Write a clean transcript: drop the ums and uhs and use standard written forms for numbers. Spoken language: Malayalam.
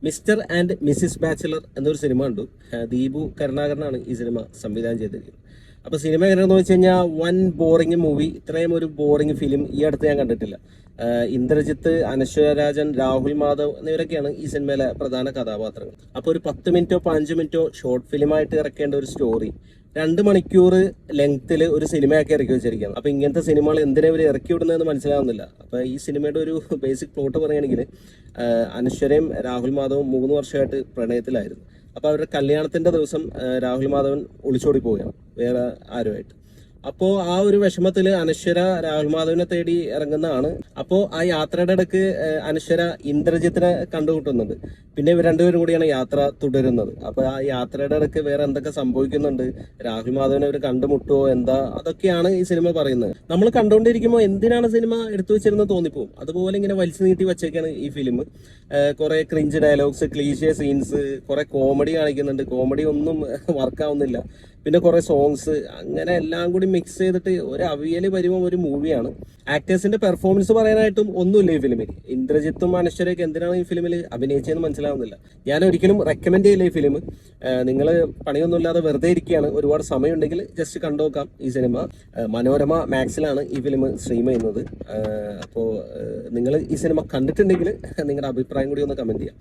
മിസ്റ്റർ ആൻഡ് മിസ്സിസ് ബാച്ചിലർ എന്നൊരു സിനിമ കണ്ടു. ദീപു കരുണാകരനാണ് ഈ സിനിമ സംവിധാനം ചെയ്തിരിക്കുന്നത്. അപ്പോൾ സിനിമ എങ്ങനെയാണെന്ന് വെച്ച് കഴിഞ്ഞാൽ വൻ ബോറിംഗ് മൂവി. ഇത്രയും ഒരു ബോറിംഗ് ഫിലിം ഈ അടുത്ത് ഞാൻ കണ്ടിട്ടില്ല. ഇന്ദ്രജിത്ത്, അനശ്വര രാജൻ, രാഹുൽ മാധവ് എന്നിവരൊക്കെയാണ് ഈ സിനിമയിലെ പ്രധാന കഥാപാത്രങ്ങൾ. അപ്പോൾ ഒരു 10 മിനിറ്റോ 15 മിനിറ്റോ ഷോർട്ട് ഫിലിമായിട്ട് ഇറക്കേണ്ട ഒരു സ്റ്റോറി 2 മണിക്കൂർ ലെങ്ത്തിൽ ഒരു സിനിമയൊക്കെ ഇറക്കി വെച്ചിരിക്കുകയാണ്. അപ്പോൾ ഇങ്ങനത്തെ സിനിമകൾ എന്തിനാ ഇവർ ഇറക്കി വിടുന്നതെന്ന് മനസ്സിലാവുന്നില്ല. അപ്പോൾ ഈ സിനിമയുടെ ഒരു ബേസിക് പ്ലോട്ട് പറയുകയാണെങ്കിൽ, അനശ്വരയും രാഹുൽ മാധവും 3 വർഷമായിട്ട് പ്രണയത്തിലായിരുന്നു. അപ്പോൾ അവരുടെ കല്യാണത്തിൻ്റെ ദിവസം രാഹുൽ മാധവൻ ഒളിച്ചോടി പോവുകയാണ് വേറെ ആരുമായിട്ട്. അപ്പോൾ ആ ഒരു വിഷമത്തിൽ അനശ്വര രാഹുൽ മാധവനെ തേടി ഇറങ്ങുന്നതാണ്. അപ്പോൾ ആ യാത്രയുടെ ഇടയ്ക്ക് അനശ്വര ഇന്ദ്രജിത്തിനെ കണ്ടുമുട്ടുന്നുണ്ട്. പിന്നെ ഇവർ രണ്ടുപേരും കൂടിയാണ് യാത്ര തുടരുന്നത്. അപ്പോൾ ആ യാത്രയുടെ ഇടയ്ക്ക് വേറെ എന്തൊക്കെ സംഭവിക്കുന്നുണ്ട്, രാഹുൽ മാധവനെ അവർ കണ്ടുമുട്ടുമോ എന്താ, അതൊക്കെയാണ് ഈ സിനിമ പറയുന്നത്. നമ്മൾ കണ്ടുകൊണ്ടിരിക്കുമ്പോൾ എന്തിനാണ് സിനിമ എടുത്തു വെച്ചിരുന്നത് തോന്നിപ്പോവും. അതുപോലെ ഇങ്ങനെ വലിച്ചു നീട്ടി വച്ചേക്കാണ് ഈ ഫിലിം. കുറെ ക്രിഞ്ച് ഡയലോഗ്സ്, ക്ലീഷേ സീൻസ്, കുറെ കോമഡി കാണിക്കുന്നുണ്ട്. കോമഡി ഒന്നും വർക്കാവുന്നില്ല. പിന്നെ കുറെ സോങ്സ്, അങ്ങനെ എല്ലാം കൂടി മിക്സ് ചെയ്തിട്ട് ഒരു അവിയൽ വരുമ്പോൾ ഒരു മൂവിയാണ്. ആക്ടേഴ്സിന്റെ പെർഫോമൻസ് പറയാനായിട്ടും ഒന്നുമില്ല ഈ ഫിലിമിൽ. ഇന്ദ്രജിത്തും അനശ്വരയൊക്കെ എന്തിനാണ് ഈ ഫിലിമിൽ അഭിനയിച്ചതെന്ന് മനസ്സിലാവുന്നില്ല. ഞാൻ ഒരിക്കലും റെക്കമെൻഡ് ചെയ്യില്ല ഈ ഫിലിം. നിങ്ങൾ പണിയൊന്നുമില്ലാതെ വെറുതെ ഇരിക്കുകയാണ്, ഒരുപാട് സമയമുണ്ടെങ്കിൽ ജസ്റ്റ് കണ്ടുനോക്കാം ഈ സിനിമ. മനോരമ മാക്സിലാണ് ഈ ഫിലിം സ്ട്രീം ചെയ്യുന്നത്. അപ്പോൾ നിങ്ങൾ ഈ സിനിമ കണ്ടിട്ടുണ്ടെങ്കിൽ നിങ്ങളുടെ അഭിപ്രായം കൂടി ഒന്ന് കമന്റ് ചെയ്യാം.